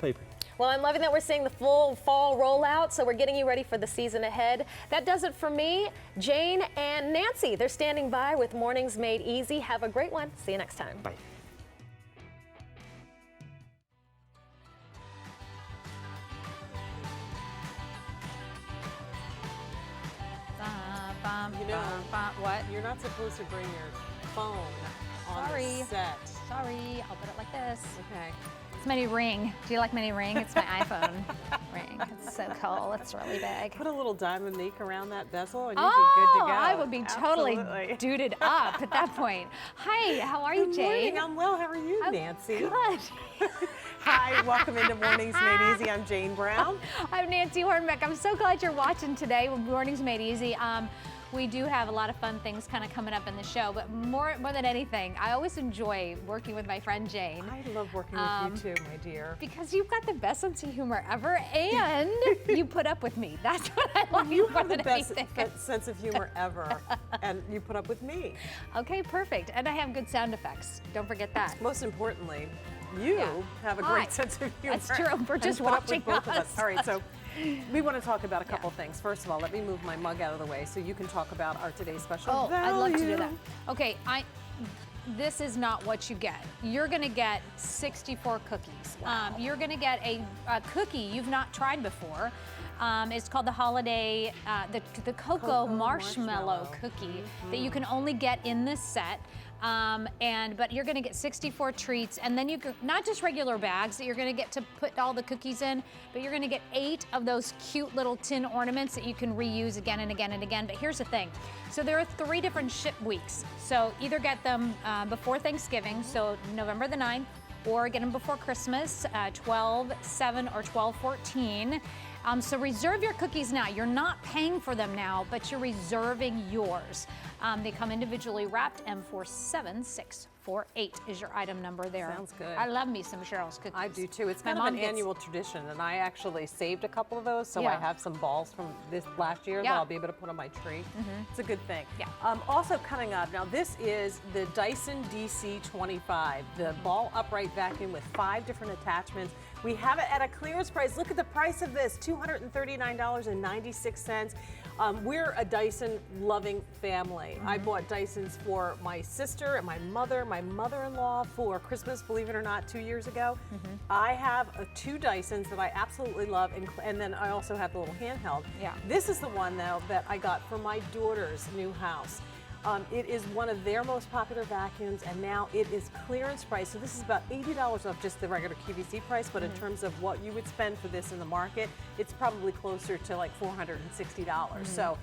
people. Well, I'm loving that we're seeing the full fall rollout, so we're getting you ready for the season ahead. That does it for me. Jane and Nancy, they're standing by with Mornings Made Easy. Have a great one. See you next time. Bye. You know, what? You're not supposed to bring your phone on the set. Sorry, I'll put it like this. Okay. It's my new ring. Do you like my new ring? It's my iPhone ring. It's so cool. It's really big. Put a little diamond meek around that bezel and you'd be good to go. I would be totally Absolutely. duded up at that point. Hi, how are you, Good Jane? morning. I'm well. How are you, Nancy? Good. Hi, welcome into Mornings Made Easy. I'm Jane Brown. I'm Nancy Hornback. I'm so glad you're watching today with Mornings Made Easy. We do have a lot of fun things kind of coming up in the show, but more than anything, I always enjoy working with my friend Jane. I love working with you too, my dear. Because you've got the best sense of humor ever, and you put up with me. That's what I like You more have the than best anything. sense of humor ever, and you put up with me. Okay, perfect. And I have good sound effects. Don't forget that. Most importantly, you have a great sense of humor. That's true. We're just and put up with watching both of us. us. All right, so we want to talk about a couple things. First of all, let me move my mug out of the way so you can talk about our today's special Oh, value. I'd love to do that. Okay, this is not what you get. You're going to get 64 cookies. Wow. You're going to get a cookie you've not tried before. It's called the holiday, the cocoa marshmallow cookie that you can only get in this set. But you're going to get 64 treats, and then you can, not just regular bags that you're going to get to put all the cookies in, but you're going to get 8 of those cute little tin ornaments that you can reuse again and again and again. But here's the thing. So there are 3 different ship weeks. So either get them before Thanksgiving, so November the 9th, or get them before Christmas, 12/7 or 12/14. So reserve your cookies now. You're not paying for them now, but you're reserving yours. They come individually wrapped, M47648 is your item number there. Sounds good. I love me some Cheryl's cookies. I do too. It's kind of an annual tradition, and I actually saved a couple of those, so I have some balls from this last year that I'll be able to put on my tree. It's a good thing. Yeah. Also coming up, now this is the Dyson DC25, the ball upright vacuum with 5 different attachments. We have it at a clearance price. Look at the price of this, $239.96. We're a Dyson loving family. I bought Dysons for my sister and my mother-in-law for Christmas, believe it or not, 2 years ago. I have 2 Dysons that I absolutely love, and then I also have the little handheld. Yeah. This is the one though that I got for my daughter's new house. It is one of their most popular vacuums, and now it is clearance price. So this is about $80 off just the regular QVC price, but in terms of what you would spend for this in the market, it's probably closer to like $460. So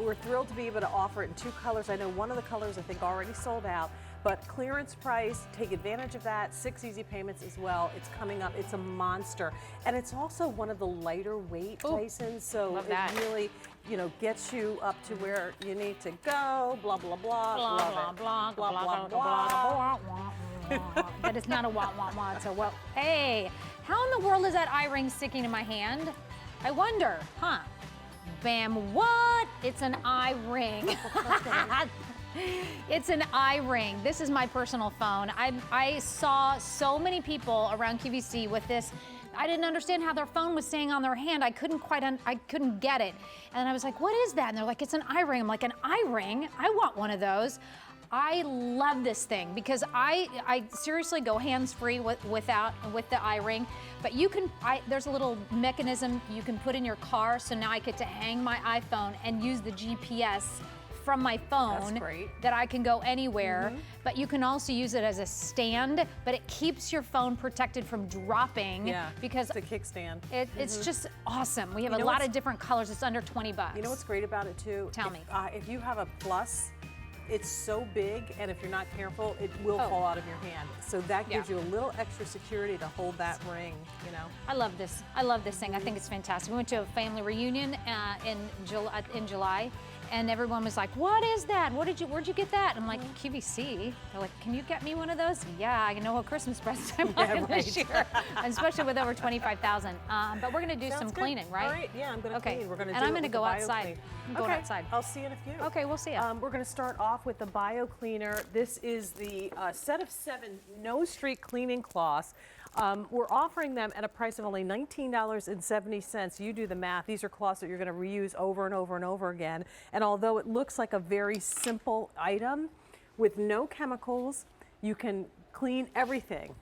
we're thrilled to be able to offer it in 2 colors. I know one of the colors I think already sold out, but clearance price, take advantage of that. 6 easy payments as well. It's coming up. It's a monster. And it's also one of the lighter weight Dysons, so it really, you know, gets you up to where you need to go, blah, blah, blah. Blah, blah, blah, blah, blah, blah, blah. But it's not a wah, wah, wah. It's a well. Hey, how in the world is that eye ring sticking in my hand? I wonder, huh? Bam, what? It's an eye ring. It's an eye ring. This is my personal phone. I saw so many people around QVC with this. I didn't understand how their phone was staying on their hand. I couldn't get it. And I was like, what is that? And they're like, it's an eye ring. I'm like, an eye ring? I want one of those. I love this thing because I seriously go hands-free with the eye ring, but you can, there's a little mechanism you can put in your car, so now I get to hang my iPhone and use the GPS from my phone that I can go anywhere, but you can also use it as a stand, but it keeps your phone protected from dropping because it's a kickstand. It's just awesome. We have a lot of different colors. It's under 20 bucks. You know what's great about it too? Tell me. If you have a Plus, it's so big, and if you're not careful, it will fall out of your hand. So that gives you a little extra security to hold that ring, you know. I love this. I love this thing. I think it's fantastic. We went to a family reunion in July, and everyone was like, "What is that? Where'd you get that?" I'm like, "QVC." They're like, "Can you get me one of those?" Yeah, I know what Christmas present I'm buying this year, especially with over 25,000. But we're gonna do some cleaning, right? All right. Yeah, I'm gonna clean. We're gonna and I'm gonna go outside. I'm going outside. I'll see you in a few. Okay, we'll see you. We're gonna start off with the Bio Cleaner. This is the set of 7 No Street cleaning cloths. We're offering them at a price of only $19.70. You do the math. These are cloths that you're going to reuse over and over and over again. And although it looks like a very simple item, with no chemicals, you can clean everything.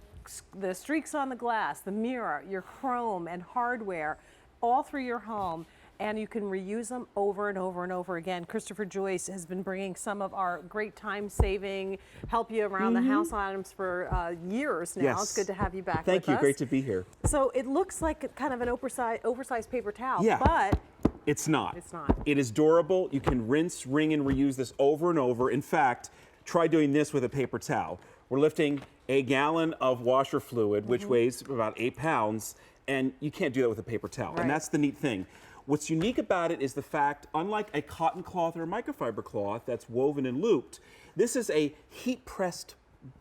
The streaks on the glass, the mirror, your chrome and hardware, all through your home. And you can reuse them over and over and over again. Christopher Joyce has been bringing some of our great time-saving, help you around the house items for years now. Yes. It's good to have you back with Thank you. us. Great to be here. So it looks like kind of an oversized paper towel, Yeah. but It's not. It's not. It is durable. You can rinse, wring, and reuse this over and over. In fact, try doing this with a paper towel. We're lifting a gallon of washer fluid, which weighs about 8 pounds, and you can't do that with a paper towel. Right. And that's the neat thing. What's unique about it is the fact, unlike a cotton cloth or a microfiber cloth that's woven and looped, this is a heat-pressed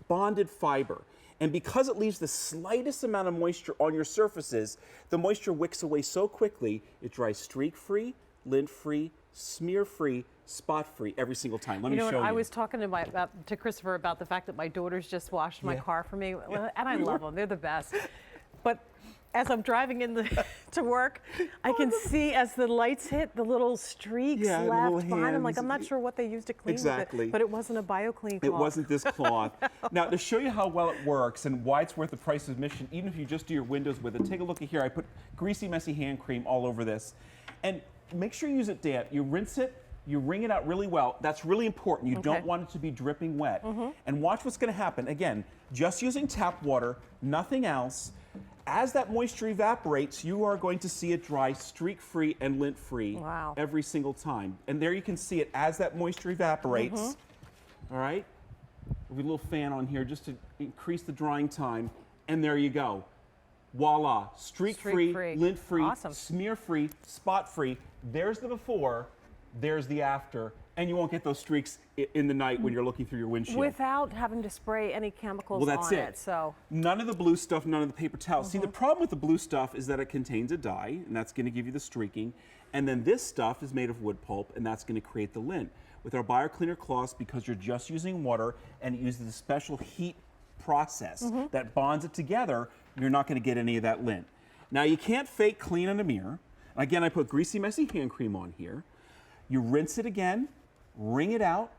bonded fiber. And because it leaves the slightest amount of moisture on your surfaces, the moisture wicks away so quickly, it dries streak-free, lint-free, smear-free, spot-free every single time. Let me show you. I was talking to Christopher about the fact that my daughters just washed my car for me, and I love them. They're the best. But as I'm driving to work, I can see as the lights hit the little streaks Yeah, the left little behind. I'm like, hands. I'm not sure what they used to clean with Exactly. it, but it wasn't a BioClean cloth. It wasn't this cloth. Now, to show you how well it works and why it's worth the price of admission, even if you just do your windows with it, take a look at here. I put greasy, messy hand cream all over this. And make sure you use it damp. You rinse it, you wring it out really well. That's really important. You don't want it to be dripping wet. And watch what's going to happen. Again, just using tap water, nothing else. As that moisture evaporates, you are going to see it dry streak-free and lint-free every single time. And there you can see it as that moisture evaporates. All right? We'll get a little fan on here just to increase the drying time. And there you go. Voila, streak-free, lint-free, smear-free, spot-free. There's the before, there's the after. And you won't get those streaks in the night when you're looking through your windshield. Without having to spray any chemicals on it. So none of the blue stuff, none of the paper towels. See, the problem with the blue stuff is that it contains a dye, and that's going to give you the streaking. And then this stuff is made of wood pulp, and that's going to create the lint. With our BioCleaner cloths, because you're just using water and it uses a special heat process that bonds it together, you're not going to get any of that lint. Now, you can't fake clean on a mirror. Again, I put greasy, messy hand cream on here. You rinse it again, wring it out,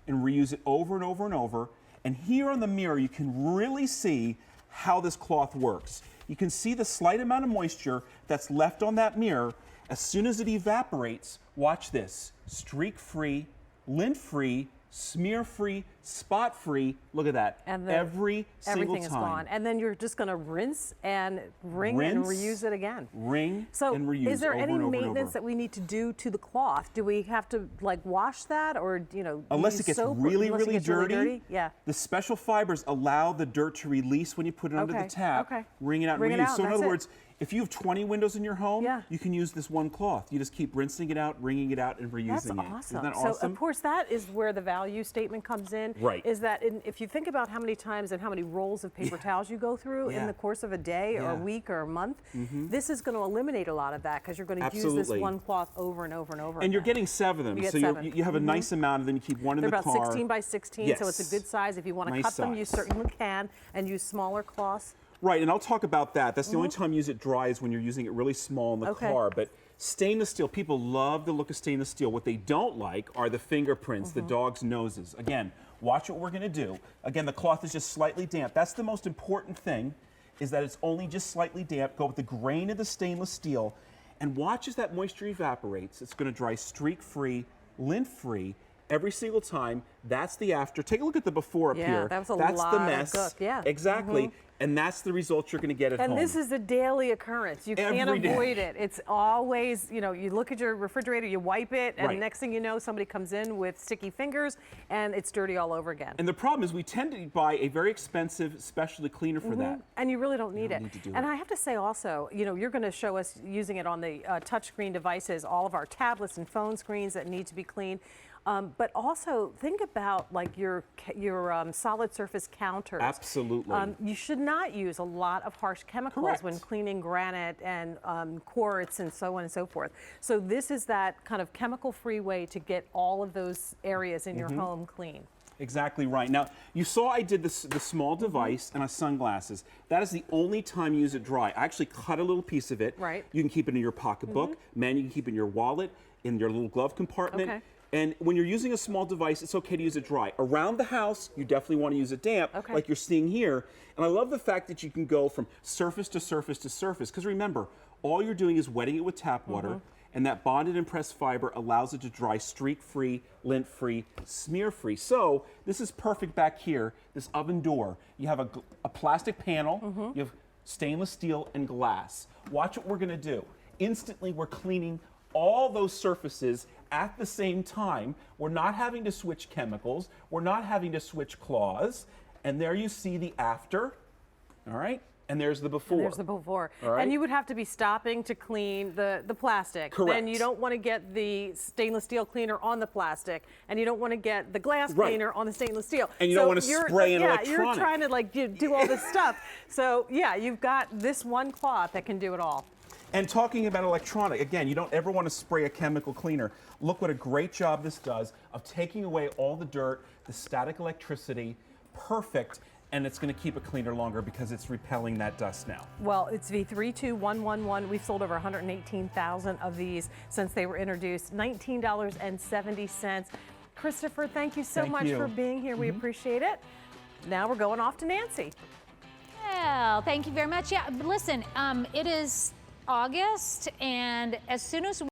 and reuse it over and over and over. And here on the mirror, you can really see how this cloth works. You can see the slight amount of moisture that's left on that mirror. As soon as it evaporates, watch this, streak-free, lint-free, smear-free, spot-free. Look at that. And every single everything is gone. And then you're just going to rinse and wring and reuse it again. Ring So and reuse. is there over any and over and maintenance over. that we need to do to the cloth? Do we have to like wash that, or Unless use it gets soap, really, unless it really gets dirty, Yeah. the special fibers allow the dirt to release when you put it under the tap. Wring it out and Wring it reuse. out, So in that's other it. words, if you have 20 windows in your home, Yeah. you can use this one cloth. You just keep rinsing it out, wringing it out, and reusing That's it. awesome. Isn't that So awesome? of course that is where the value statement comes in. Right. Is that if you think about how many times and how many rolls of paper towels you go through in the course of a day or a week or a month, this is going to eliminate a lot of that because you're going to use this one cloth over and over and over. And you're again. getting 7 of them. You get so 7. you have a nice amount, and then you keep one in They're the about car. 16 by 16, so it's a good size. If you want to Nice cut them, you size. certainly can, and use smaller cloths. Right, and I'll talk about that. That's the only time you use it dry is when you're using it really small in the car. But stainless steel, people love the look of stainless steel. What they don't like are the fingerprints, the dog's noses. Again, watch what we're going to do. Again, the cloth is just slightly damp. That's the most important thing, is that it's only just slightly damp. Go with the grain of the stainless steel, and watch as that moisture evaporates. It's going to dry streak-free, lint-free, every single time. That's the after. Take a look at the before up here. That was a that's lot the of mess. gook. Yeah. Exactly. And that's the result you're going to get at home. And this is a daily occurrence. You can't Every day. avoid it. It's always, you look at your refrigerator, you wipe it, and Right. next thing you know, somebody comes in with sticky fingers, and it's dirty all over again. And the problem is we tend to buy a very expensive specialty cleaner for that. And you really don't need it. need to do And it. I have to say also, you're going to show us using it on the touchscreen devices, all of our tablets and phone screens that need to be cleaned. But also think about like your solid surface counters. Absolutely. You should not use a lot of harsh chemicals when cleaning granite and quartz and so on and so forth. So this is that kind of chemical-free way to get all of those areas in your home clean. Exactly right. Now, you saw I did the small device and a sunglasses. That is the only time you use it dry. I actually cut a little piece of it. Right. You can keep it in your pocketbook. Man, you can keep it in your wallet, in your little glove compartment. Okay. And when you're using a small device, it's okay to use it dry. Around the house, you definitely want to use it damp, Okay. like you're seeing here. And I love the fact that you can go from surface to surface to surface, because remember, all you're doing is wetting it with tap water, and that bonded and pressed fiber allows it to dry streak-free, lint-free, smear-free. So this is perfect back here, this oven door. You have a plastic panel, you have stainless steel and glass. Watch what we're gonna do. Instantly, we're cleaning all those surfaces at the same time. We're not having to switch chemicals. We're not having to switch cloths. And there you see the after, all right? And there's the before. And there's the before. All right. And you would have to be stopping to clean the plastic. Correct. Then you don't want to get the stainless steel cleaner on the plastic, and you don't want to get the glass Right. cleaner on the stainless steel. And you don't want to spray an Yeah, electronic. you're trying to like do all this stuff. So yeah, you've got this one cloth that can do it all. And talking about electronic, again, you don't ever want to spray a chemical cleaner. Look what a great job this does of taking away all the dirt, the static electricity, perfect, and it's going to keep it cleaner longer because it's repelling that dust now. Well, it's V32111. We've sold over 118,000 of these since they were introduced. $19.70. Christopher, thank you so Thank much you. for being here. We appreciate it. Now we're going off to Nancy. Well, thank you very much. Yeah, but listen, it is August, and as soon as